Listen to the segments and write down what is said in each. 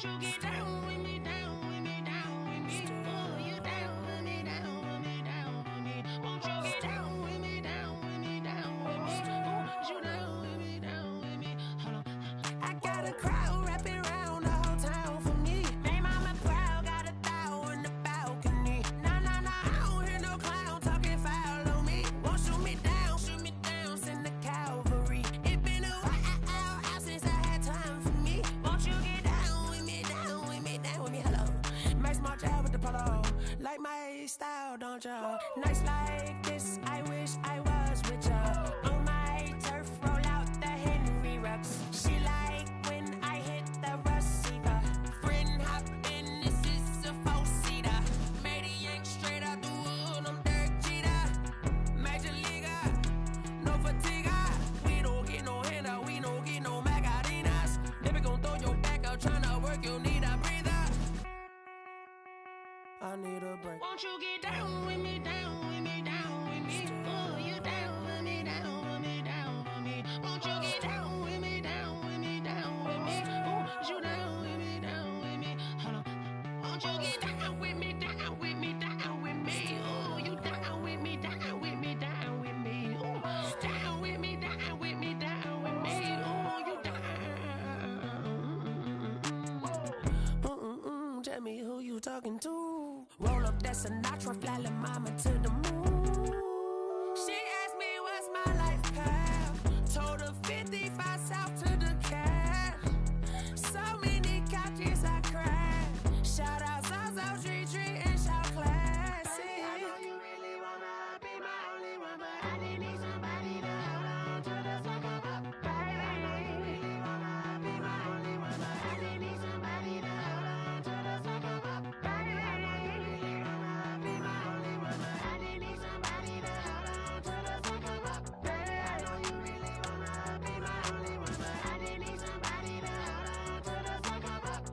Won't you get down with me, down with me, down with me? Oh, you down with me, down with me, down with me. Won't you get down with me, down with me, down with me? Oh, you down with me, down with me? Hold on. I got a crowd wrapping around the whole town for me. Hey, mama proud, got a thou in the balcony. Nah, nah, nah, I don't hear no clown talking foul on me. Won't shoot me down, send the cavalry. It been a while since I had time for me. Won't you get down with me, down with me, down with me? Hello, Max March out with the polo. Like my style, don't ya? Nights like this, I wish I was with ya. On my turf, roll out the Henry Rux. She like when I hit the receiver. Friend hop in, this is a four-seater. Made a yank straight out the wood, I'm Derek Jeter. Major leaguer, no fatigue. We don't get no handout, we don't get no Magarinas. Baby gon' throw your back out, tryna work, you need a breather. I need a break. Won't you get down with me, down with me, down with me? Oh, you down with me, down with me, down with me? Won't you get down with me, down with me, down with me? Oh, you down with me, down with me? Hold on. Won't you get down with me, down with me, down with me? Oh, you down with me, down with me, down with me? Oh, down with me, down with me, down with me? Oh, you down. Tell me who you talking to. Roll up that Sinatra, fly la mama to the moon. She asked me what's my life path. Told her 55 south to the cash. So many couches I crashed. Shout out South Street and shout classy. I know you really wanna be my only one, but I didn't need somebody to hold on to the second up. Baby, I know you really wanna be my only one, but I didn't need somebody to hold on to the second up. Baby, I know you really wanna be my only one, but I didn't need somebody to hold on to the second up. Baby, I know you really wanna be my only one, but I didn't need somebody to hold on to the second up.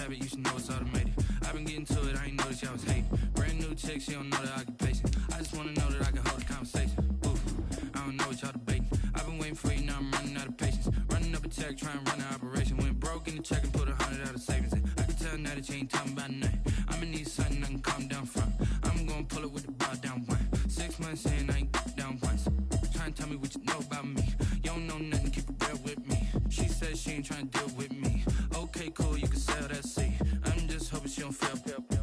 You should know it's automated. I've been getting to it, I ain't noticed y'all was hating. Brand new chick, she don't know the occupation. I just wanna know that I can hold a conversation. Oof, I don't know what y'all debating. I've been waiting for you, now I'm running out of patience. Running up a check, trying to run an operation. Went broke in the check and put 100 out of savings in. I can tell now that you ain't talking about nothing. I'ma need something I can calm down from. I'm gonna pull it with the bar down one. 6 months in, I ain't down once. Trying to tell me what you know about me. You don't know nothing, keep it real with me. She said she ain't trying to deal with me. Okay, cool, you can sell that seat. I'm just hoping she don't fail.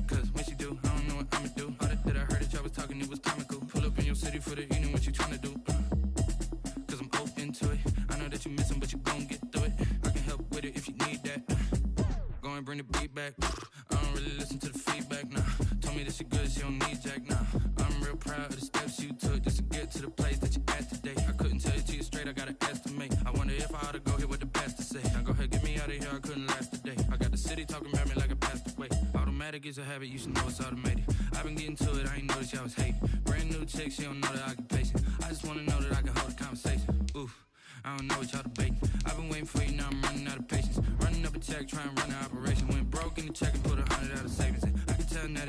Cause when she do, I don't know what I'ma do. All that I heard that y'all was talking, it was comical. Pull up in your city for the evening, what you tryna do? Cause I'm open to it. I know that you missing, but you gon' get through it. I can help with it if you need that. Go and bring the beat back. I don't really listen to the feedback, nah. Told me that she good, she don't need jack, nah. I'm real proud of the steps you took just to get to the place that you at today. I couldn't tell you to you straight, I gotta estimate. I wonder if I ought to go here with the pastor say. Now go ahead, get me out of here, I couldn't last a day. I got the city talking about me like I passed away. Automatic is a habit, you should know it's automated. I've been getting to it, I ain't noticed y'all was hating. Brand new chick, she don't know the occupation. I just wanna know that I can hold a conversation. Oof, I don't know what y'all debating. I've been waiting for you, now I'm running out of patience. Running up a check, trying to run an operation. Went broke in the check and put 100 out of savings in.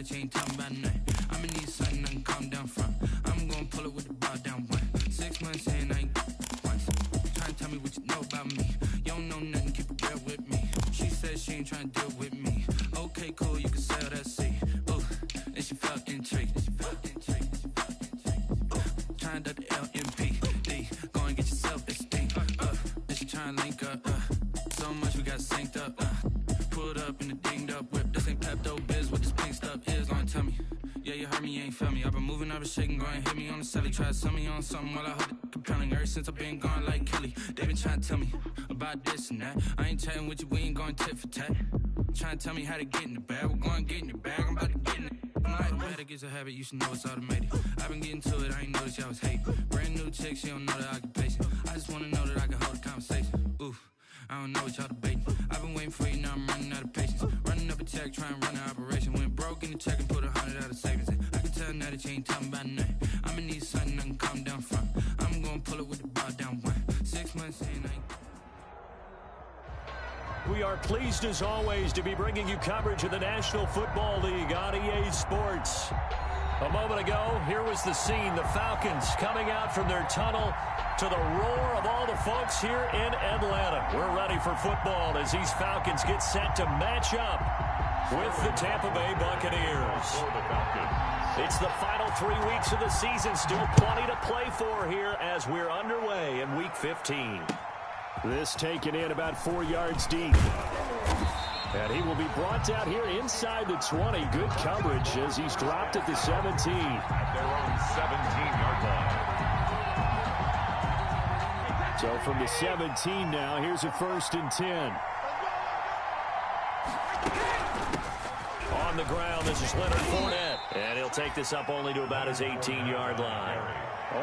that you ain't talking about nothing. I'ma need something I can calm down from. I'm gonna pull it with the bar down one. 6 months in, I ain't once. Trying to tell me what you know about me. You don't know nothing, keep it real with me. She said she ain't trying to deal with me. Okay, cool, you can sell that seat. Ooh, and she felt intrigued. Trying to the LMPD. Go and get yourself esteem. And she trying to link up. So much we got synced up. Pulled up in the dinged up whip. This ain't Pepto-Biz, what this pink stuff is. Gonna tell me. Yeah, you heard me, you ain't felt me. I've been moving, I've been shaking, go and hit me on the celly. Try to sell me on something while I hold it compelling. Ever since I've been gone like Kelly, they been trying to tell me about this and that. I ain't chatting with you, we ain't going tit for tat. Trying to tell me how to get in the bag. We're going to get in the bag, I'm about to get in it. I'm like, better get a habit, you should know it's automated. I've been getting to it, I ain't noticed y'all was hating. Brand new chick, she don't know the occupation. I just wanna know that I can hold a conversation. Oof, I don't know what y'all debating. I've been waiting for you, now I'm running out of patience. Running up a check, trying to run an operation. Went broke in the check and put 100 out of savings in. I can tell now that you ain't talking about nothing. I'ma need something I can calm down from. I'm gonna pull it with the bar down one. 6 months in, I ain't... We are pleased as always to be bringing you coverage of the National Football League on EA Sports. A moment ago, here was the scene. The Falcons coming out from their tunnel to the roar of all the folks here in Atlanta. We're ready for football as these Falcons get set to match up with the Tampa Bay Buccaneers. It's the final 3 weeks of the season. Still plenty to play for here as we're underway in Week 15. This taken in about 4 yards deep. And he will be brought down here inside the 20. Good coverage as he's dropped at the 17. At their own 17-yard line. So from the 17 now, here's a 1st and 10. On the ground, this is Leonard Fournette. And he'll take this up only to about his 18-yard line.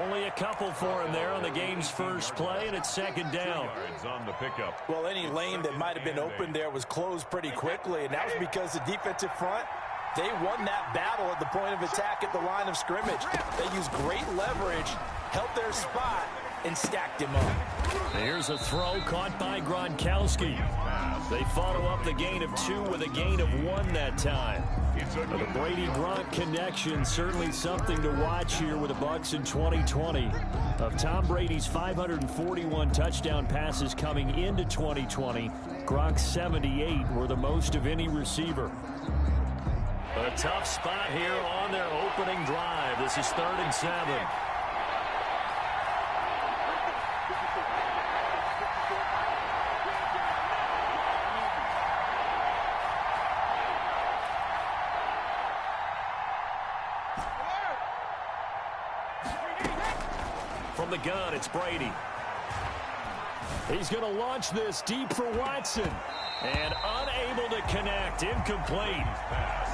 Only a couple for him there on the game's first play, and it's 2nd down. On the pickup. Well, any lane that might have been open there was closed pretty quickly, and that was because the defensive front, they won that battle at the point of attack at the line of scrimmage. They used great leverage, held their spot, and stacked him up. Here's a throw caught by Gronkowski. They follow up the gain of 2 with a gain of 1 that time. The Brady-Gronk connection, certainly something to watch here with the Bucs in 2020. Of Tom Brady's 541 touchdown passes coming into 2020, Gronk's 78 were the most of any receiver. A tough spot here on their opening drive. This is 3rd and 7. From the gun, it's Brady. He's going to launch this deep for Watson. And unable to connect. Incomplete.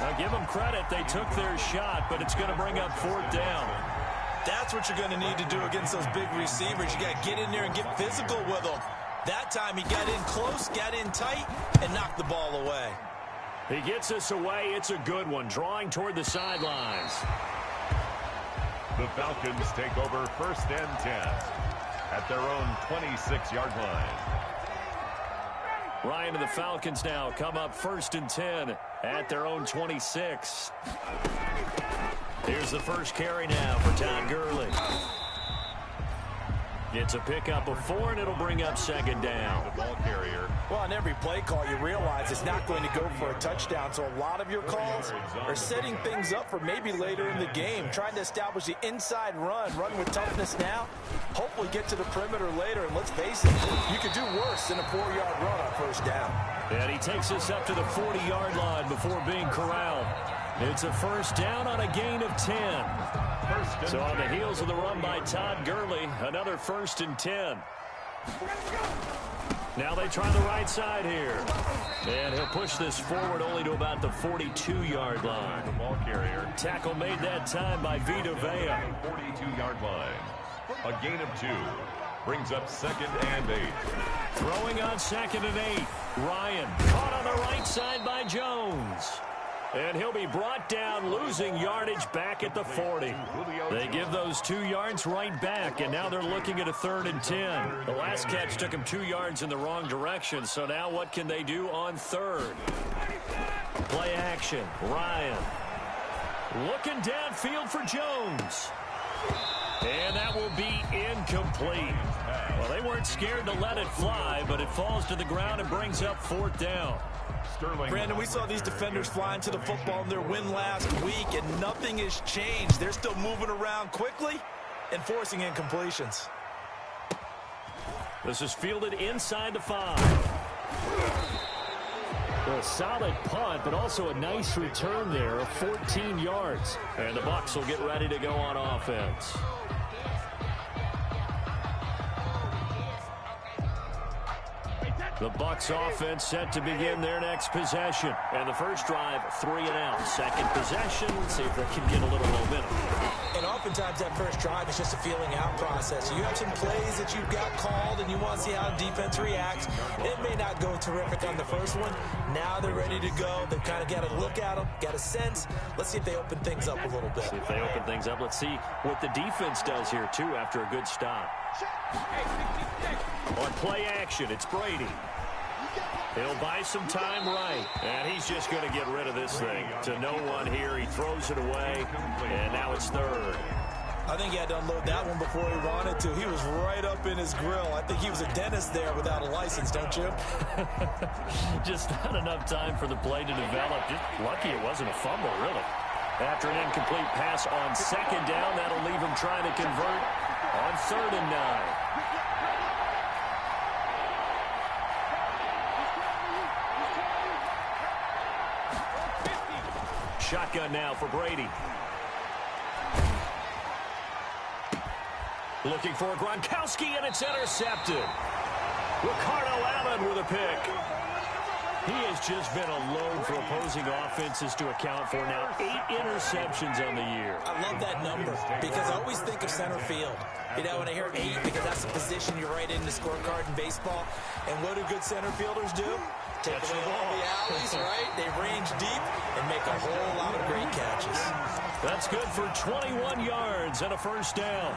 Now give them credit. They took their shot, but it's going to bring up 4th down. That's what you're going to need to do against those big receivers. You got to get in there and get physical with them. That time he got in close, got in tight, and knocked the ball away. He gets us away. It's a good one. Drawing toward the sidelines. The Falcons take over 1st and 10 at their own 26-yard line. Ryan and the Falcons now come up 1st and 10 at their own 26. Here's the first carry now for Todd Gurley. It's a pickup of 4, and it'll bring up 2nd down. The ball carrier. Well, on every play call, you realize it's not going to go for a touchdown, so a lot of your calls are setting things up for maybe later in the game, trying to establish the inside run with toughness now, hopefully get to the perimeter later, and let's face it, you could do worse than a 4-yard run on 1st down. And he takes us up to the 40-yard line before being corralled. It's a 1st down on a gain of 10. So on the heels of the run by Todd Gurley, another 1st and 10. Now they try the right side here. And he'll push this forward only to about the 42-yard line. The ball carrier. Tackle made that time by Vita Vea. 42-yard line. A gain of 2. Brings up 2nd and 8. Throwing on 2nd and 8. Ryan caught on the right side by Jones. And he'll be brought down, losing yardage back at the 40. They give those 2 yards right back, and now they're looking at a 3rd and 10. The last catch took him 2 yards in the wrong direction, so now what can they do on 3rd? Play action, Ryan. Looking downfield for Jones. And that will be incomplete. Well, they weren't scared to let it fly, but it falls to the ground and brings up 4th down. Brandon, we saw these defenders fly into the football in their win last week, and nothing has changed. They're still moving around quickly and forcing incompletions. This is fielded inside the 5. A solid punt, but also a nice return there of 14 yards. And the Bucs will get ready to go on offense. The Bucs offense set to begin their next possession. And the first drive, 3 and out. Second possession, let's see if they can get a little momentum. And oftentimes that first drive is just a feeling out process. You have some plays that you've got called and you want to see how the defense reacts. It may not go terrific on the first one. Now they're ready to go. They've kind of got to look at them, got a sense. Let's see if they open things up a little bit. See if they open things up. Let's see what the defense does here, too, after a good stop. On play action, it's Brady. He'll buy some time right. And he's just going to get rid of this thing. To no one here. He throws it away. And now it's 3rd. I think he had to unload that one before he wanted to. He was right up in his grill. I think he was a dentist there without a license, don't you? Just not enough time for the play to develop. Just lucky it wasn't a fumble, really. After an incomplete pass on 2nd down, that'll leave him trying to convert on 3rd and 9. Shotgun now for Brady. Looking for Gronkowski, and it's intercepted. Ricardo Allen with a pick. He has just been a load for opposing offenses to account for now. 8 interceptions on the year. I love that number because I always think of center field. You know, when I hear 8, because that's the position you write in the scorecard in baseball. And what do good center fielders do? Take away all the alleys, right? They range deep and make a whole lot of great catches. That's good for 21 yards and a first down.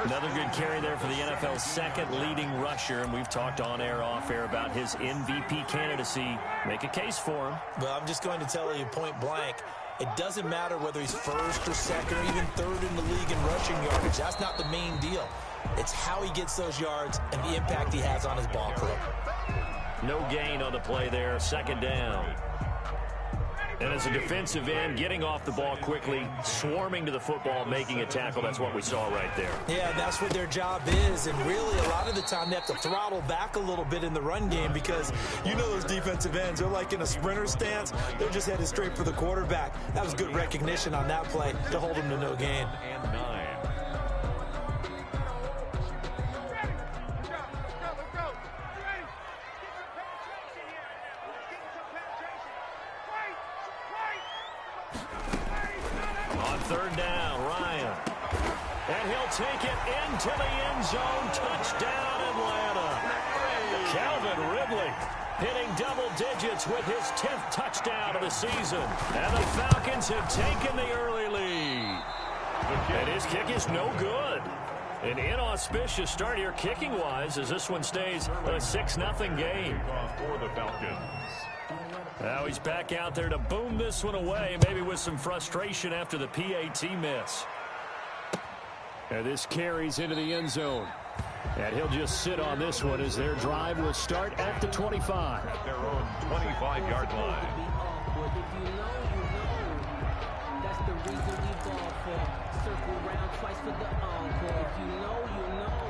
Another good carry there for the NFL's 2nd leading rusher, and we've talked on air, off air about his MVP candidacy. Make a case for him. Well, I'm just going to tell you point blank, it doesn't matter whether he's 1st or 2nd or even 3rd in the league in rushing yardage. That's not the main deal. It's how he gets those yards and the impact he has on his ball club. No gain on the play there, 2nd down. And as a defensive end, getting off the ball quickly, swarming to the football, making a tackle, that's what we saw right there. Yeah, that's what their job is, and really a lot of the time they have to throttle back a little bit in the run game because you know those defensive ends, they're like in a sprinter stance. They're just headed straight for the quarterback. That was good recognition on that play to hold him to no gain. And 9. On 3rd down, Ryan. And he'll take it into the end zone. Touchdown, Atlanta. Calvin Ridley hitting double digits with his 10th touchdown of the season. And the Falcons have taken the early lead. And his kick is no good. An inauspicious start here kicking-wise as this one stays a 6-0 game. For the Falcons. Now he's back out there to boom this one away, maybe with some frustration after the PAT miss. And this carries into the end zone. And he'll just sit on this one as their drive will start at the 25. At their own 25-yard line. That's the reason we ball for. Circle round twice for the encore. If you know, you know.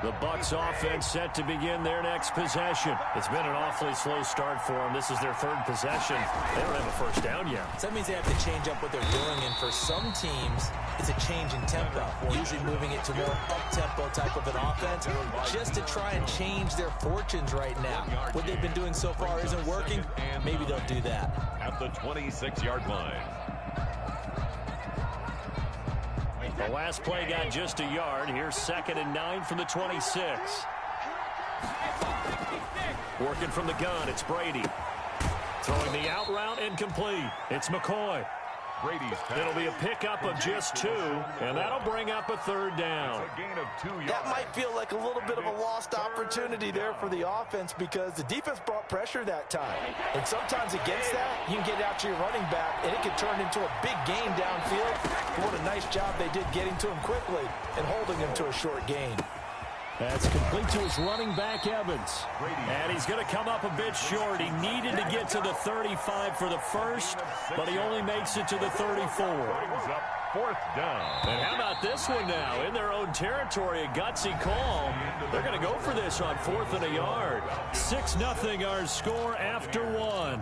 The Bucs offense set to begin their next possession. It's been an awfully slow start for them. This is their 3rd possession. They don't have a first down yet. So that means they have to change up what they're doing, and for some teams, it's a change in tempo, usually moving it to more up-tempo type of an offense, just to try and change their fortunes right now. What they've been doing so far isn't working. Maybe they'll do that. At the 26-yard line. The last play got just a yard. Here's 2nd and 9 from the 26. Working from the gun, it's Brady. Throwing the out route incomplete. It's McCoy. Brady's pass. It'll be a pickup of just 2, and that'll bring up a third down. A gain of 2 yards. That might feel like a little bit of a lost opportunity there for the offense because the defense brought pressure that time. And sometimes against that, you can get out to your running back, and it can turn into a big gain downfield. What a nice job they did getting to him quickly and holding him to a short gain. That's complete to his running back, Evans. And he's going to come up a bit short. He needed to get to the 35 for the first, but he only makes it to the 34. Brings up 4th down. And how about this one now? In their own territory, a gutsy call. They're going to go for this on 4th and a yard. 6-0 our score after 1.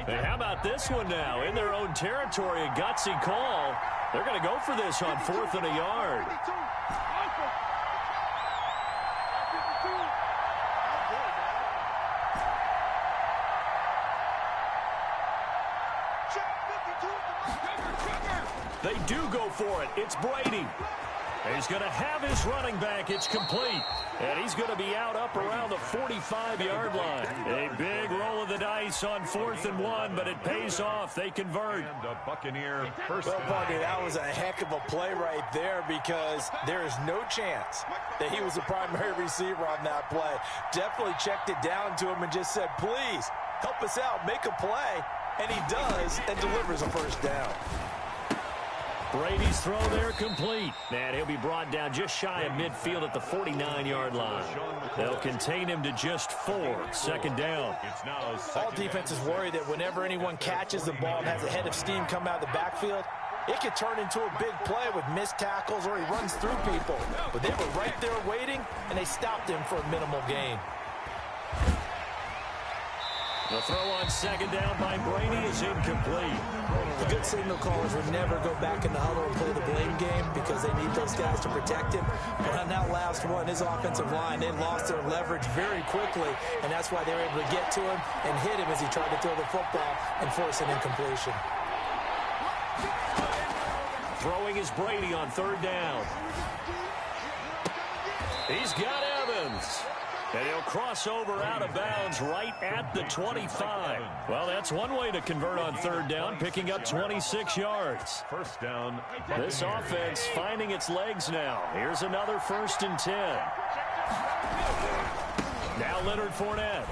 And how about this one now? In their own territory, a gutsy call. They're going to go for this on 4th and a yard. They do go for it. It's Brady. He's going to have his running back. It's complete. And he's going to be out up around the 45-yard line. A big roll of the dice on 4th and 1, but it pays off. They convert. And a Buccaneer first Well, down. Parker, that was a heck of a play right there because there is no chance that he was the primary receiver on that play. Definitely checked it down to him and just said, please, help us out, make a play. And he does and delivers a first down. Brady's throw there complete. And he'll be brought down just shy of midfield at the 49-yard line. They'll contain him to just 4. 2nd down. It's now All defenses worry that whenever anyone catches the ball and has a head of steam come out of the backfield, it could turn into a big play with missed tackles or he runs through people. But they were right there waiting, and they stopped him for a minimal gain. The throw on 2nd down by Brady is incomplete. The good signal callers would never go back in the huddle and play the blame game because they need those guys to protect him. But on that last one, his offensive line, they lost their leverage very quickly, and that's why they were able to get to him and hit him as he tried to throw the football and force an incompletion. Throwing is Brady on 3rd down. He's got Evans. And he'll cross over out of bounds right at the 25. Well, that's one way to convert on 3rd down, picking up 26 yards. first down. This offense finding its legs now. Here's another 1st and 10. Now Leonard Fournette.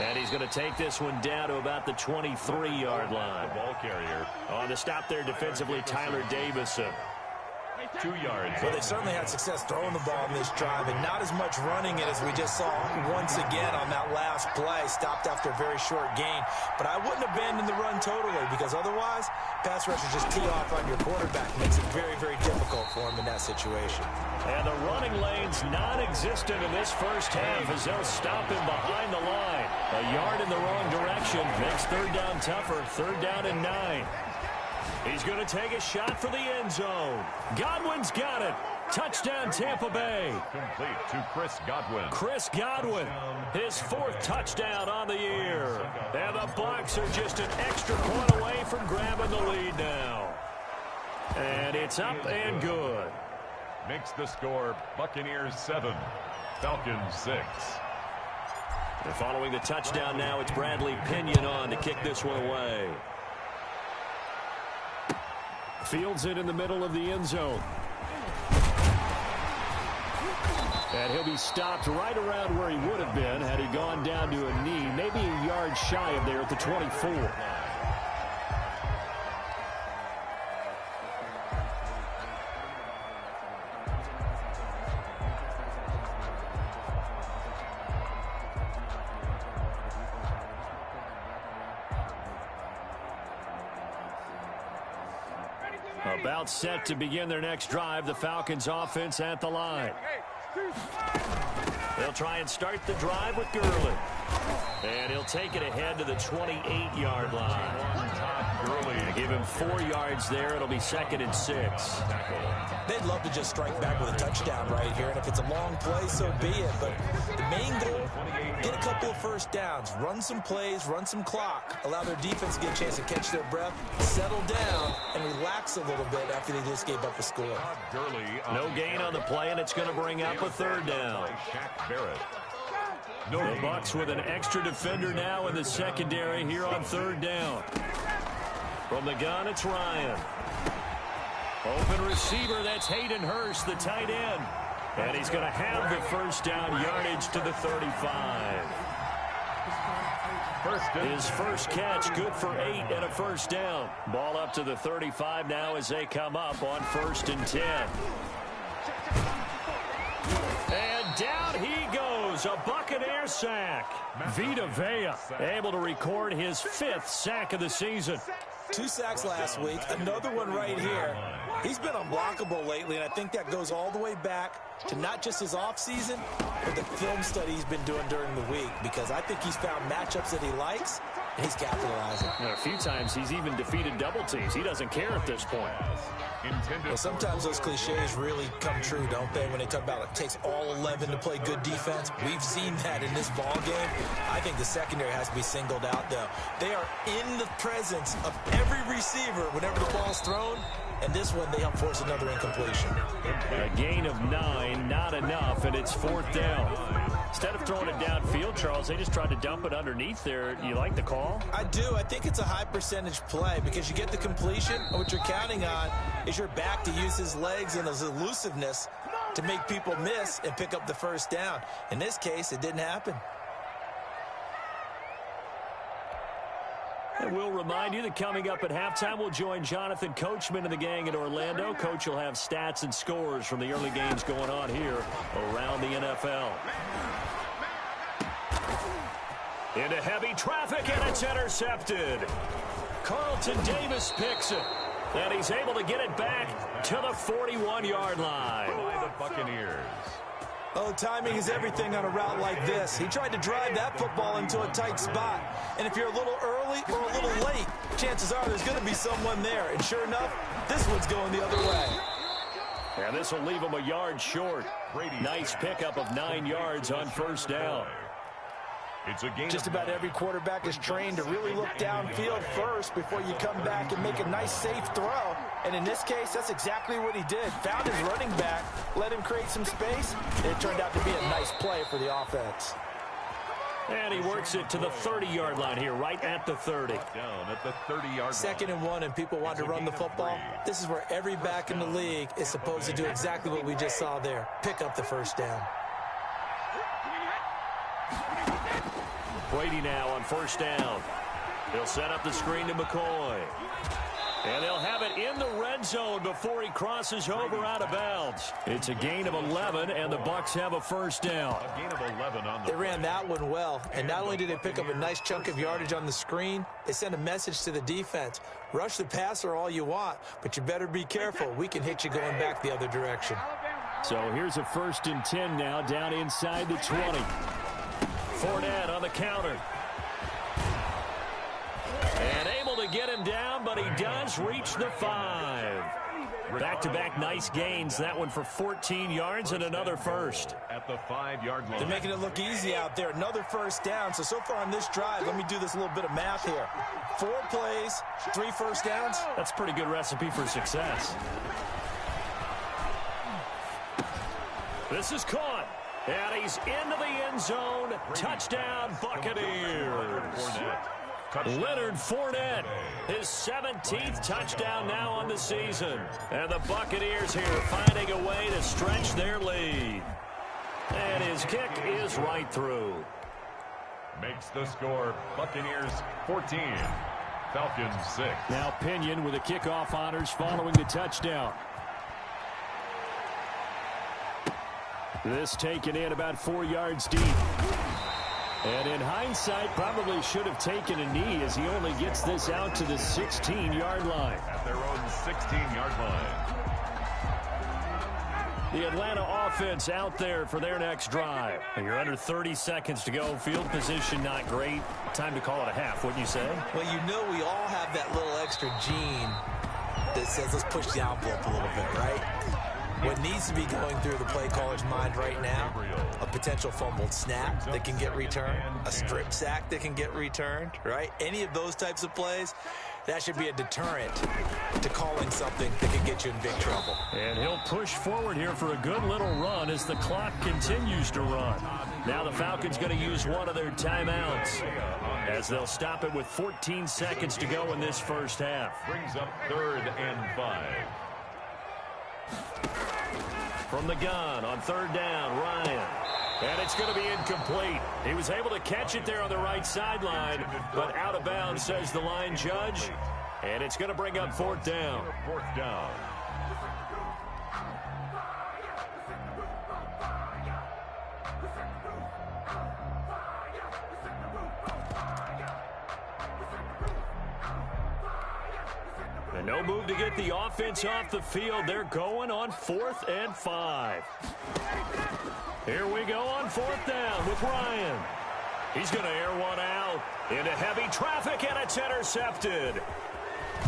And he's going to take this one down to about the 23-yard line. The ball carrier. On the stop there defensively, Tyler Davison. 2 yards. Well, they certainly had success throwing the ball in this drive, and not as much running it as we just saw once again on that last play. Stopped after a very short gain. But I wouldn't abandon the run totally because otherwise, pass rushers just tee off on your quarterback. Makes it very, very difficult for him in that situation. And the running lane's non-existent in this first half as they'll stop him behind the line. A yard in the wrong direction makes 3rd down tougher. 3rd down and 9. He's going to take a shot for the end zone. Godwin's got it. Touchdown, Tampa Bay. Complete to Chris Godwin. Chris Godwin, his 4th touchdown on the year. And the Bucs are just an extra point away from grabbing the lead now. And it's up and good. Makes the score Buccaneers 7, Falcons 6. And following the touchdown now, it's Bradley Pinion on to kick this one away. Fields it in the middle of the end zone. And he'll be stopped right around where he would have been had he gone down to a knee, maybe a yard shy of there at the 24. About set to begin their next drive, the Falcons offense at the line. They'll try and start the drive with Gurley. And he'll take it ahead to the 28-yard line. They give him 4 yards there. It'll be 2nd and 6. They'd love to just strike back with a touchdown right here, and if it's a long play, so be it. But the main goal, get a couple of first downs, run some plays, run some clock, allow their defense to get a chance to catch their breath, settle down, and relax a little bit after they just gave up a score. No gain on the play, and it's going to bring up a 3rd down. Shaq Barrett. The Bucks with an extra defender now in the secondary here on third down. From the gun, it's Ryan. Open receiver, that's Hayden Hurst, the tight end. And he's going to have the first down yardage to the 35. His first catch, good for 8 and a first down. Ball up to the 35 now as they come up on 1st and 10. And down he goes, a Buccaneer sack. Vita Vea able to record his 5th sack of the season. 2 sacks last week, another one right here. He's been unblockable lately, and I think that goes all the way back to not just his offseason, but the film study he's been doing during the week, because I think he's found matchups that he likes, and he's capitalizing. A few times he's even defeated double teams. He doesn't care at this point. Well, sometimes those cliches really come true, don't they, when they talk about it takes all 11 to play good defense. We've seen that in this ball game. I think the secondary has to be singled out, though. They are in the presence of every receiver whenever the ball's thrown, and this one they help force another incompletion. A gain of 9, not enough, and it's 4th down. Instead of throwing it downfield, Charles, they just tried to dump it underneath there. You like the call? I do. I think it's a high percentage play because you get the completion, and what you're counting on is your back to use his legs and his elusiveness to make people miss and pick up the first down. In this case, it didn't happen. And we'll remind you that coming up at halftime, we'll join Jonathan Coachman and the gang in Orlando. Coach will have stats and scores from the early games going on here around the NFL. Into heavy traffic, and it's intercepted. Carlton Davis picks it, and he's able to get it back to the 41-yard line. By the Buccaneers. Oh, timing is everything on a route like this. He tried to drive that football into a tight spot. And if you're a little early or a little late, chances are there's going to be someone there. And sure enough, this one's going the other way. And this will leave him a yard short. Nice pickup of 9 yards on first down. It's a game. Just about every quarterback is trained to really look downfield first before you come back and make a nice, safe throw. And in this case, that's exactly what he did. Found his running back, let him create some space, and it turned out to be a nice play for the offense. And he works it to the 30-yard line here, right at the 30. Down at the 30-yard line. 2nd and 1, and people want to run the football. This is where every back in the league is supposed to do exactly what we just saw there. Pick up the first down. Brady now on first down. He'll set up the screen to McCoy. And they'll have it in the red zone before he crosses over out of bounds. It's a gain of 11, and the Bucks have a first down. A gain of 11 on the. They ran that one well, and not only did they pick up a nice chunk of yardage on the screen, they sent a message to the defense. Rush the passer all you want, but you better be careful. We can hit you going back the other direction. So here's a 1st and 10 now, down inside the 20. Fournette on the counter. And able to get him down, but he does reach the 5. Back-to-back nice gains. That one for 14 yards and another first. At the 5-yard line. They're making it look easy out there. Another first down. So far on this drive, let me do this little bit of math here. 4 plays, 3 first downs. That's a pretty good recipe for success. This is caught. And he's into the end zone. Touchdown, Buccaneers. Leonard Fournette, his 17th touchdown now on the season. And the Buccaneers here finding a way to stretch their lead. And his kick is right through. Makes the score Buccaneers 14, Falcons 6. Now Pinion with the kickoff honors following the touchdown. This taken in about 4 yards deep. And in hindsight, probably should have taken a knee as he only gets this out to the 16-yard line. At their own 16-yard line. The Atlanta offense out there for their next drive. And you're under 30 seconds to go. Field position not great. Time to call it a half, wouldn't you say? Well, you know we all have that little extra gene that says let's push the envelope a little bit, right? What needs to be going through the play caller's mind right now, a potential fumbled snap that can get returned, a strip sack that can get returned, right? Any of those types of plays, that should be a deterrent to calling something that can get you in big trouble. And he'll push forward here for a good little run as the clock continues to run. Now the Falcons going to use one of their timeouts as they'll stop it with 14 seconds to go in this first half. Brings up 3rd and 5. From the gun on 3rd down, Ryan. And it's going to be incomplete. He was able to catch it there on the right sideline, but out of bounds, says the line judge. And it's going to bring up 4th down. 4th down. And no move to get the offense off the field. They're going on 4th and 5. Here we go on 4th down with Ryan. He's going to air one out into heavy traffic, and it's intercepted.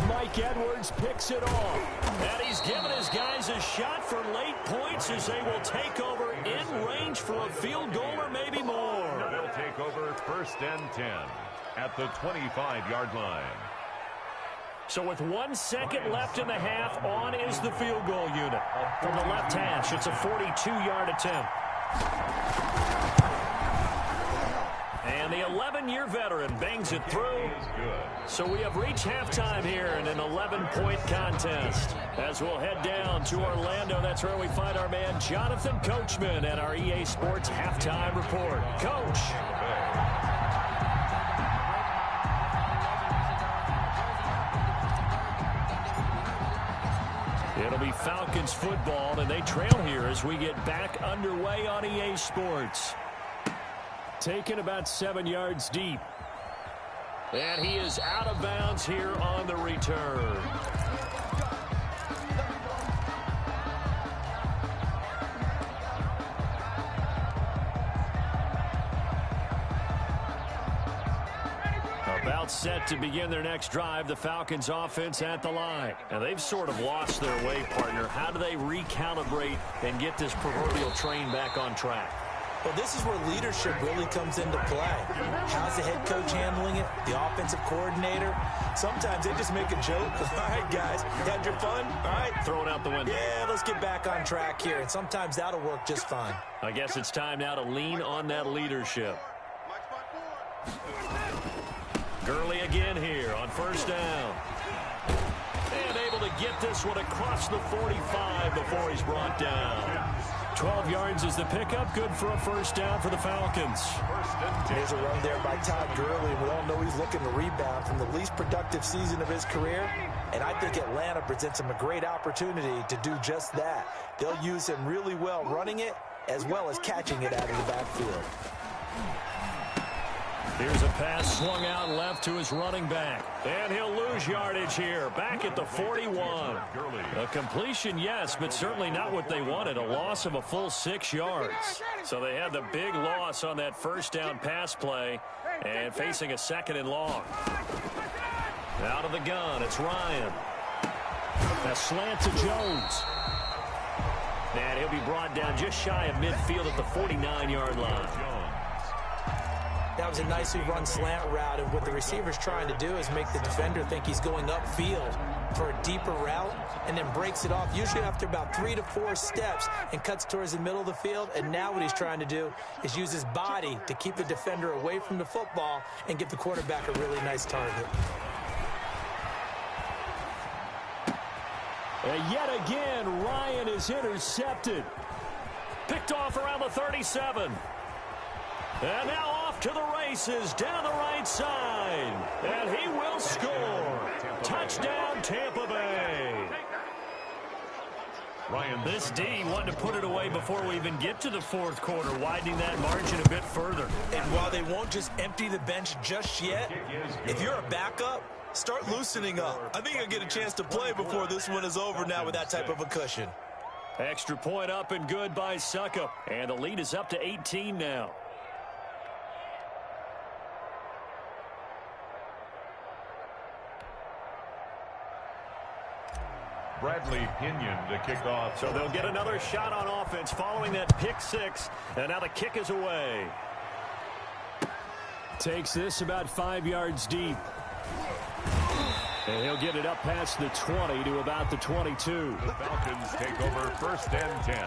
Mike Edwards picks it off. And he's given his guys a shot for late points as they will take over in range for a field goal or maybe more. They'll take over 1st and 10 at the 25-yard line. So with 1 second left in the half, on is the field goal unit. From the left hash, it's a 42-yard attempt. And the 11-year veteran bangs it through. So we have reached halftime here in an 11-point contest. As we'll head down to Orlando, that's where we find our man Jonathan Coachman at our EA Sports Halftime Report. Coach. It'll be Falcons football, and they trail here as we get back underway on EA Sports. Taken about 7 yards deep. And he is out of bounds here on the return. About set to begin their next drive, the Falcons offense at the line. And they've sort of lost their way, partner. How do they recalibrate and get this proverbial train back on track? Well, this is where leadership really comes into play. How's the head coach handling it? The offensive coordinator? Sometimes they just make a joke. All right, guys, you had your fun? All right. Throw it out the window. Yeah, let's get back on track here. And sometimes that'll work just fine. I guess it's time now to lean on that leadership. Gurley again here on 1st down. And able to get this one across the 45 before he's brought down. 12 yards is the pickup. Good for a 1st down for the Falcons. There's a run there by Todd Gurley. We all know he's looking to rebound from the least productive season of his career. And I think Atlanta presents him a great opportunity to do just that. They'll use him really well running it as well as catching it out of the backfield. Here's a pass swung out left to his running back. And he'll lose yardage here. Back at the 41. A completion, yes, but certainly not what they wanted. A loss of a full 6 yards. So they had the big loss on that 1st down pass play and facing a 2nd and long. Out of the gun, it's Ryan. A slant to Jones. And he'll be brought down just shy of midfield at the 49-yard line. That was a nicely run slant route, and what the receiver's trying to do is make the defender think he's going upfield for a deeper route and then breaks it off, usually after about 3 to 4 steps, and cuts towards the middle of the field. And now what he's trying to do is use his body to keep the defender away from the football and give the quarterback a really nice target. And yet again, Ryan is intercepted. Picked off around the 37. And now off to the races down the right side. And he will score. Touchdown, Tampa Bay. This D wanted to put it away before we even get to the 4th quarter, widening that margin a bit further. And while they won't just empty the bench just yet, if you're a backup, start loosening up. I think you'll get a chance to play before this one is over now with that type of a cushion. Extra point up and good by Suckup. And the lead is up to 18 now. Bradley Pinion to kick off. So they'll get another shot on offense following that pick 6. And now the kick is away. Takes this about 5 yards deep. And he'll get it up past the 20 to about the 22. The Falcons take over 1st and 10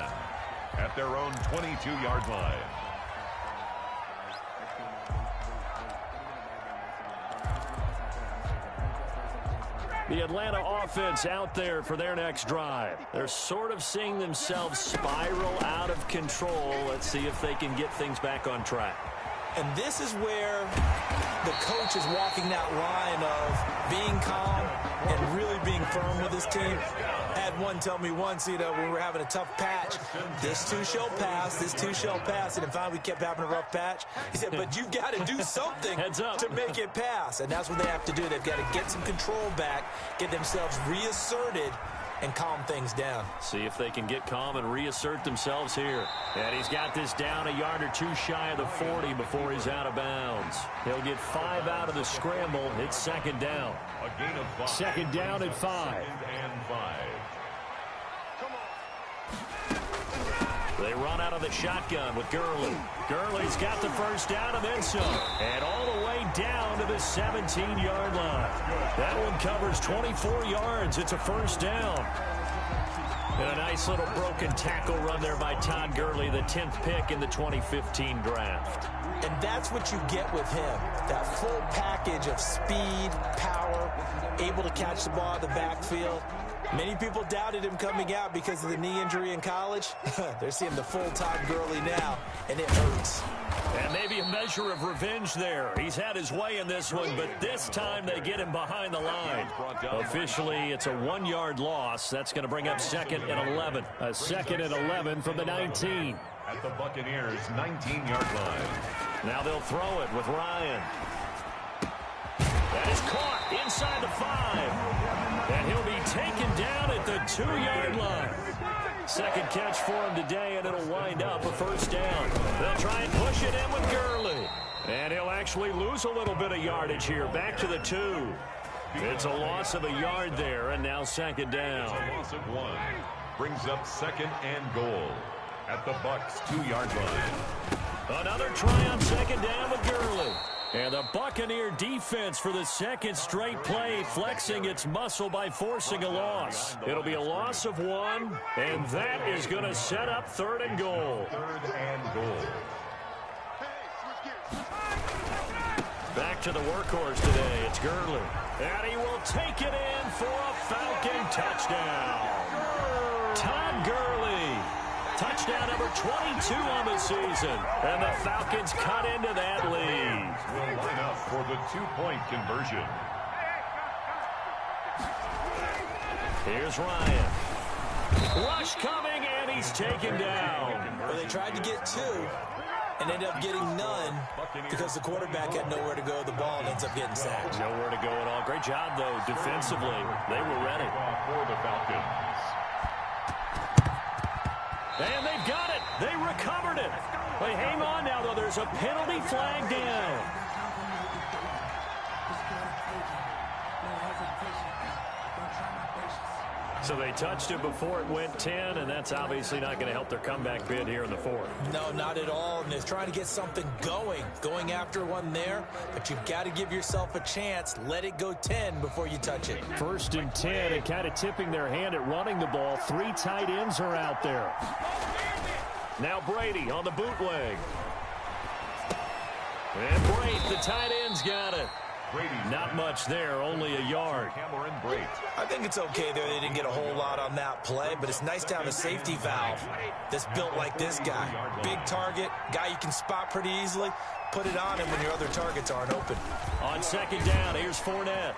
at their own 22-yard line. The Atlanta offense out there for their next drive. They're sort of seeing themselves spiral out of control. Let's see if they can get things back on track. And this is where the coach is walking that line of being calm and really being firm with his team. I had one tell me once, when we were having a tough patch, this too shall pass, this too shall pass. And finally we kept having a rough patch. He said, but you've got to do something to make it pass. And that's what they have to do. They've got to get some control back, get themselves reasserted, and calm things down. See if they can get calm and reassert themselves here. And he's got this down a yard or two shy of the 40 before he's out of bounds. He'll get 5 out of the scramble. It's second down. A gain of 5. Second down at 5. Second and 5. They run out of the shotgun with Gurley. Gurley's got the first down and then some. And all the way down to the 17-yard line. That one covers 24 yards. It's a first down. And a nice little broken tackle run there by Todd Gurley, the 10th pick in the 2015 draft. And that's what you get with him, that full package of speed, power, able to catch the ball in the backfield. Many people doubted him coming out because of the knee injury in college. They're seeing the full Todd Gurley now, and it hurts. And maybe a measure of revenge there. He's had his way in this one, but this time they get him behind the line. Officially, it's a 1-yard loss. That's going to bring up second and 11. A second and 11 from the 19. At the Buccaneers' 19-yard line. Now they'll throw it with Ryan. That is caught inside the 5. And he'll be taken down at the 2-yard line. Second catch for him today, and it'll wind up a first down. They'll try and push it in with Gurley. And he'll actually lose a little bit of yardage here, back to the 2. It's a loss of a yard there, and now second down. A loss of 1. Brings up second and goal at the Bucs' 2-yard line. Another try on second down with Gurley. And the Buccaneer defense for the second straight play flexing its muscle by forcing a loss. It'll be a loss of 1, and that is going to set up third and goal. Third and goal. Back to the workhorse today. It's Gurley. And he will take it in for a Falcon touchdown. Todd Gurley. Touchdown number 22 on the season. And the Falcons cut into that lead. Will line up for the 2-point conversion. Here's Ryan. Rush coming, and he's taken down. Well, they tried to get 2 and ended up getting none because the quarterback had nowhere to go. The ball ends up getting sacked. Nowhere to go at all. Great job, though, defensively. They were ready. For the Falcons. And they've got it. They recovered it. But hang on now, though. There's a penalty flag down. So they touched it before it went 10, and that's obviously not going to help their comeback bid here in the 4th. No, not at all. And they're trying to get something going after one there. But you've got to give yourself a chance. Let it go 10 before you touch it. 1st and 10, and kind of tipping their hand at running the ball. 3 tight ends are out there. Now Brady on the bootleg. And Brate, the tight end's got it. Not much there, only a yard. I think it's okay there. They didn't get a whole lot on that play, but it's nice to have a safety valve that's built like this guy. Big target, guy you can spot pretty easily. Put it on him when your other targets aren't open. On second down, here's Fournette.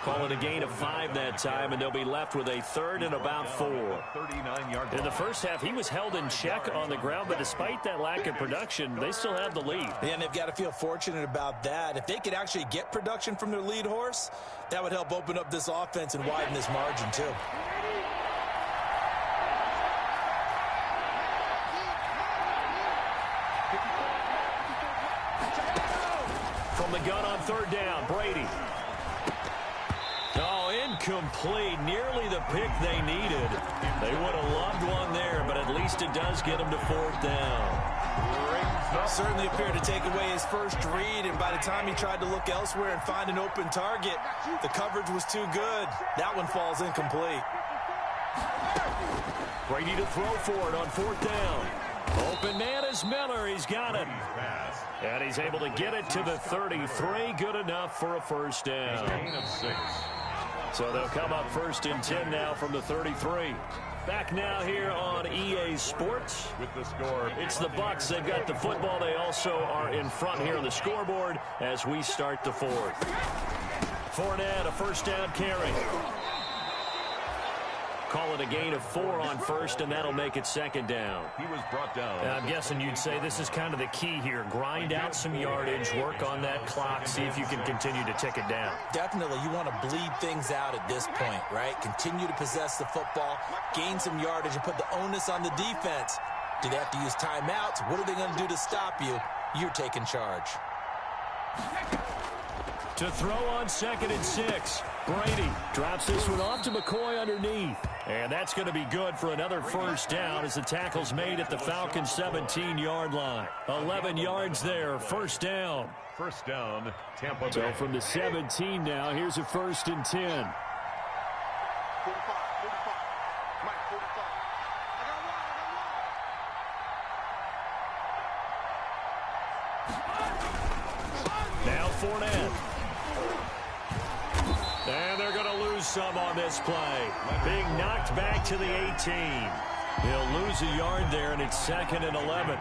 Call it a gain of 5 that time, and they'll be left with a 3rd and about 4. In the first half, he was held in check on the ground, but despite that lack of production, they still have the lead. Yeah, and they've got to feel fortunate about that. If they could actually get production from their lead horse, that would help open up this offense and widen this margin, too. From the gun on 3rd down, Brady. Oh, incomplete. Nearly the pick they needed. They would have loved one there, but at least it does get them to 4th down. Certainly appeared to take away his first read, and by the time he tried to look elsewhere and find an open target, the coverage was too good. That one falls incomplete. Brady to throw for it on 4th down. Open man is Miller. He's got it. And he's able to get it to the 33. Good enough for a first down. Gain of 6. So they'll come up 1st and 10 now from the 33. Back now here on EA Sports. With the score, It's the Bucs. They've got the football. They also are in front here on the scoreboard as we start the 4th. Fournette, a first down carry. Call it a gain of 4 on 1st, and that'll make it 2nd down. he was brought down. And I'm guessing you'd say this is kind of the key here. Grind out some yardage, work on that clock, see if you can continue to tick it down. Definitely, you want to bleed things out at this point, right? Continue to possess the football, gain some yardage, and put the onus on the defense. Do they have to use timeouts? What are they going to do to stop you? You're taking charge. To throw on 2nd and 6. Brady drops this one off to McCoy underneath. And that's going to be good for another first down as the tackle's made at the Falcons' 17-yard line. 11 yards there, first down. First down, Tampa Bay. So from the 17 now, here's a 1st and 10. Now Fournette. And they're going to lose some on this play. Being knocked back to the 18. He'll lose a yard there, and it's 2nd and 11.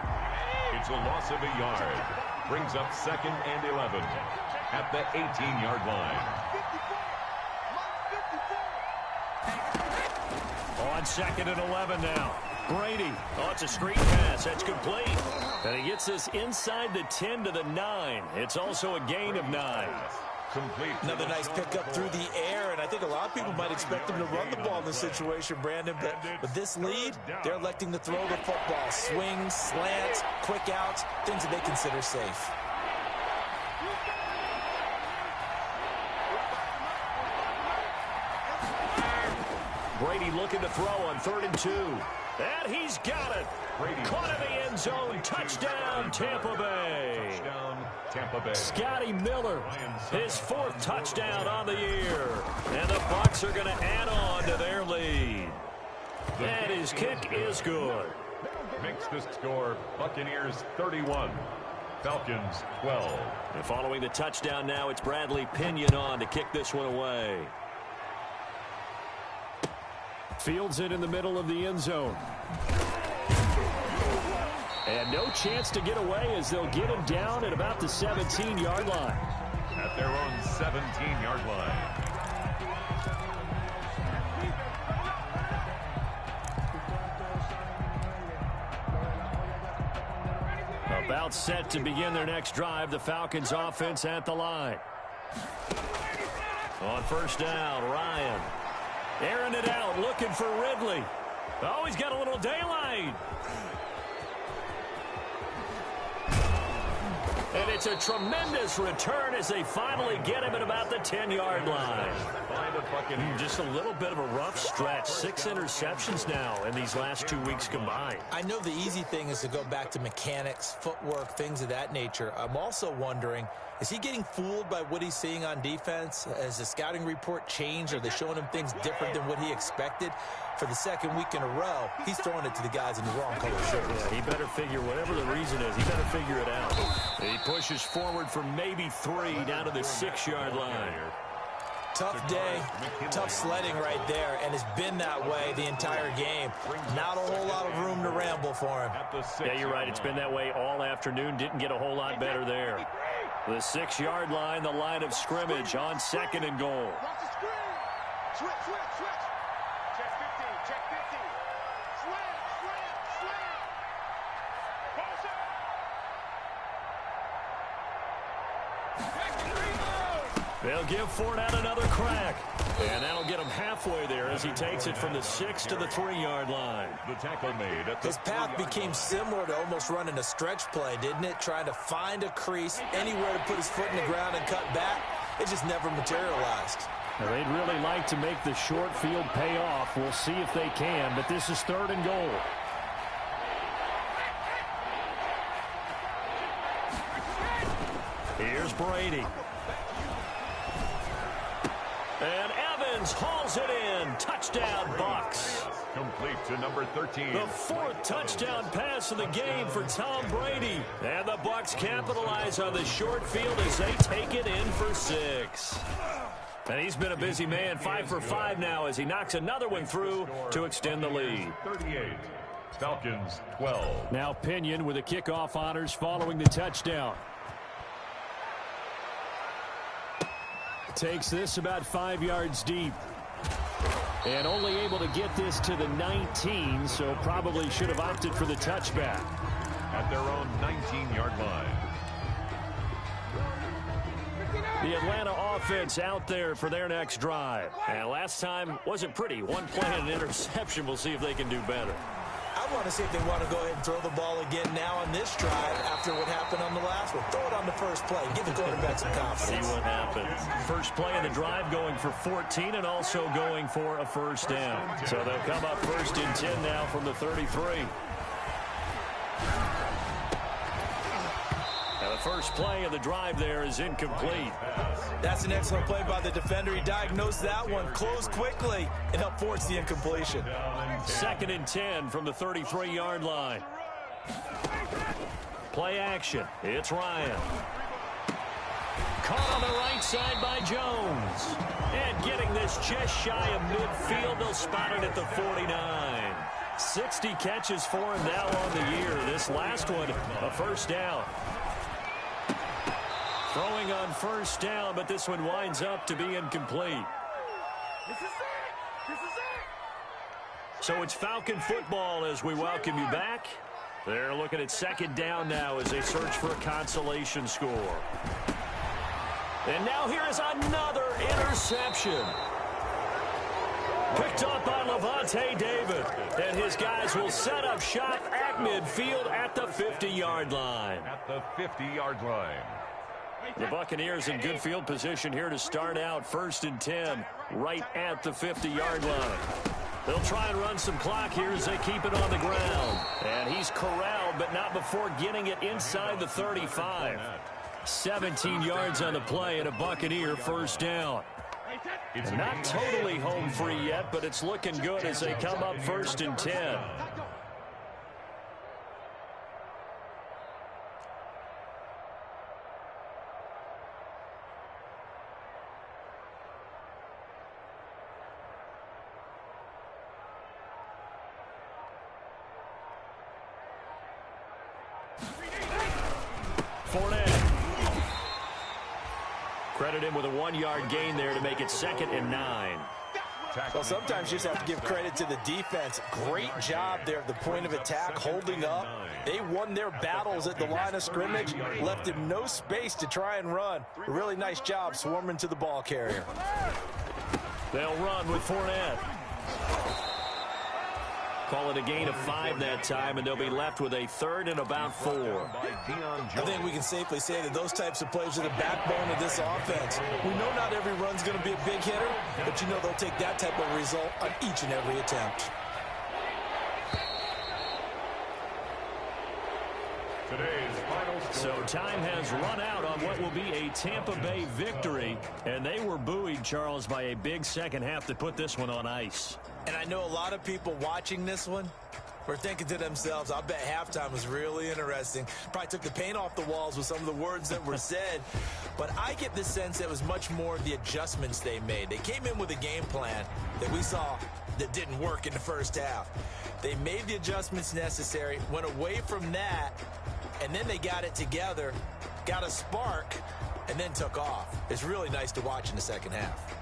It's a loss of a yard. Brings up 2nd and 11 at the 18-yard line. On 2nd and 11 now. Brady. Oh, it's a screen pass. That's complete. And he gets this inside the 10 to the 9. It's also a gain of 9. Complete. Another nice pickup through the air, and I think a lot of people might expect him to run the ball in this situation, Brandon. But with this lead, they're electing to throw the football. Swings, slants, quick outs, things that they consider safe. Brady looking to throw on 3rd and 2. And he's got it. Brady. Caught in the end zone. Touchdown, Tampa Bay. Touchdown, Tampa Bay. Scotty Miller, his 4th touchdown on the year. And the Bucs are going to add on to their lead. And his kick is good. Makes the score Buccaneers 31, Falcons 12. And following the touchdown now, it's Bradley Pinion on to kick this one away. Fields it in the middle of the end zone. And no chance to get away as they'll get him down at about the 17-yard line. At their own 17-yard line. About set to begin their next drive, the Falcons offense at the line. On 1st down, Ryan. Airing it out, looking for Ridley. Oh, he's got a little daylight. And it's a tremendous return as they finally get him at about the 10-yard line. Just a little bit of a rough stretch. 6 interceptions now in these last 2 weeks combined. I know the easy thing is to go back to mechanics, footwork, things of that nature. I'm also wondering, is he getting fooled by what he's seeing on defense? Has the scouting report changed? Are they showing him things different than what he expected? For the 2nd week in a row, he's throwing it to the guys in the wrong color shirts. Yeah, he better figure, whatever the reason is, he better figure it out. He pushes forward for maybe 3 down to the 6-yard line. Tough day, tough sledding right there, and it's been that way the entire game. Not a whole lot of room to ramble for him. Yeah, you're right. It's been that way all afternoon. Didn't get a whole lot better there. The 6-yard line, the line of scrimmage on 2nd and goal. Switch. Check 15. Slam. They'll give Fournette another crack. And that'll get him halfway there as he takes it from the 6 to the 3-yard line. The tackle made at the His path became similar to almost running a stretch play, didn't it? Trying to find a crease, anywhere to put his foot in the ground and cut back. It just never materialized. Now, they'd really like to make the short field pay off. We'll see if they can, but this is 3rd and goal. Here's Brady. And Evans hauls it in. Touchdown, Bucs. complete to number 13. The fourth touchdown pass of the game for Tom Brady. And the Bucs capitalize on the short field as they take it in for 6. And he's been a busy man, 5 for 5 now as he knocks another one through to extend the lead. 38. Falcons 12. Now Pinion with the kickoff honors following the touchdown. Takes this about 5 yards deep. And only able to get this to the 19, so probably should have opted for the touchback. At their own 19-yard line. The Atlanta offense out there for their next drive. And last time wasn't pretty. One play and an interception. We'll see if they can do better. I want to see if they want to go ahead and throw the ball again now on this drive after what happened on the last one. Throw it on the first play. Give the quarterback some confidence. See what happens. First play of the drive going for 14 and also going for a first down. So they'll come up 1st and 10 now from the 33. Now the first play of the drive there is incomplete. That's an excellent play by the defender. He diagnosed that one, closed quickly, and helped force the incompletion. 2nd and 10 from the 33-yard line. Play action. It's Ryan. Caught on the right side by Jones. And getting this just shy of midfield. They'll spot it at the 49. 60 catches for him now on the year. This last one, a first down. Throwing on first down, but this one winds up to be incomplete. So it's Falcon football as we welcome you back. They're looking at 2nd down now as they search for a consolation score. And now here is another interception. Picked up by Levante David. And his guys will set up shop at midfield at the 50-yard line. At the 50-yard line. The Buccaneers in good field position here to start out 1st and 10 right at the 50-yard line. They'll try and run some clock here as they keep it on the ground. And he's corralled, but not before getting it inside the 35. 17 yards on the play and a Buccaneer first down. And not totally home free yet, but it's looking good as they come up 1st and 10. Credit him with a 1-yard gain there to make it 2nd and 9. Well, sometimes you just have to give credit to the defense. Great job there at the point of attack, holding up. They won their battles at the line of scrimmage, left him no space to try and run. A really nice job swarming to the ball carrier. They'll run with Fournette. Call it a gain of 5 that time, and they'll be left with a 3rd and about 4. I think we can safely say that those types of plays are the backbone of this offense. We know not every run's going to be a big hitter, but you know they'll take that type of result on each and every attempt. So time has run out on what will be a Tampa Bay victory, and they were buoyed, Charles, by a big second half to put this one on ice. And I know a lot of people watching this one were thinking to themselves, I bet halftime was really interesting. Probably took the paint off the walls with some of the words that were said. But I get the sense that it was much more the adjustments they made. They came in with a game plan that we saw that didn't work in the first half. They made the adjustments necessary, went away from that, and then they got it together, got a spark, and then took off. It's really nice to watch in the second half.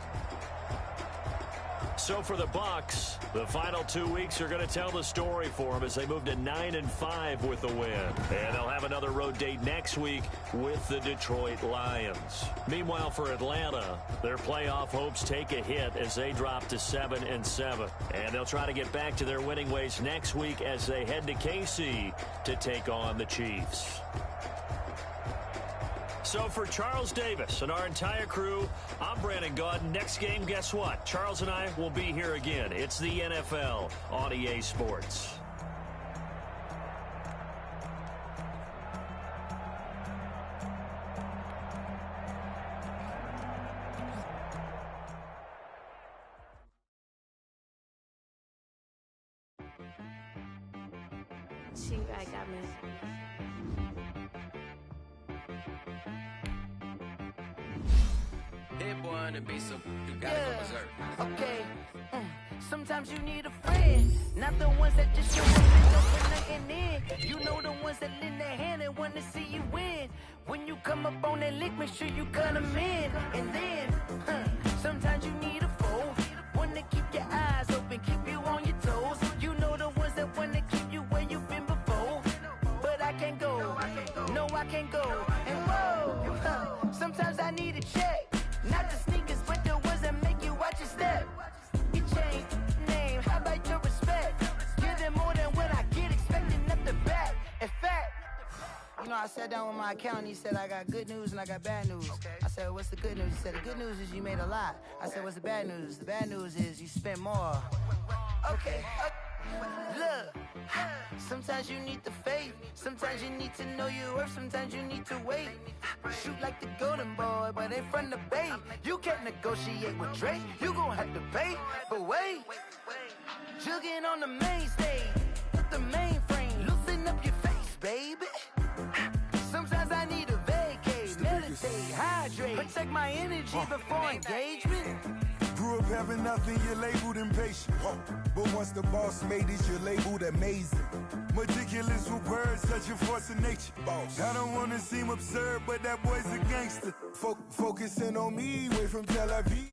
So for the Bucs, the final 2 weeks are going to tell the story for them as they move to 9-5 with the win. And they'll have another road date next week with the Detroit Lions. Meanwhile, for Atlanta, their playoff hopes take a hit as they drop to 7-7. And they'll try to get back to their winning ways next week as they head to KC to take on the Chiefs. So for Charles Davis and our entire crew, I'm Brandon Gaudin. Next game, guess what? Charles and I will be here again. It's the NFL on EA Sports. She got me. Hit boy on the beat, so you gotta go berserk. Okay. Sometimes you need a friend, not the ones that just show up and don't put nothing in. You know the ones that lend their hand and want to see you win. When you come up on that lick, make sure you cut them in. And then, sometimes you need a foe, one to keep your eyes open, keep you on your toes. You know the ones that want to keep you where you've been before. But I can't go, no I can't go. And whoa, sometimes I need a check, not the sneakers, but the ones that make you watch your step. You change name, how about your respect? Give them more than what I get, expecting nothing back. In fact, you know, I sat down with my accountant, he said, I got good news and I got bad news. I said, what's the good news? He said, the good news is you made a lot. I said, what's the bad news? The bad news is you spent more. Okay, look, sometimes you need the faith, sometimes you need to know your worth, sometimes you need to wait. Shoot like the golden boy, but ain't from the bay. You can't negotiate with Drake, you gon' have to pay. But wait, jugging on the main stage, with the mainframe, loosen up your face, baby. Sometimes I need a vacate, meditate, hydrate, protect my energy before engagement. Grew up having nothing, you're labeled impatient. But once the boss made it, you're labeled amazing. Meticulous with words, such a force of nature. I don't wanna seem absurd, but that boy's a gangster. Focusing on me, way from Tel Aviv.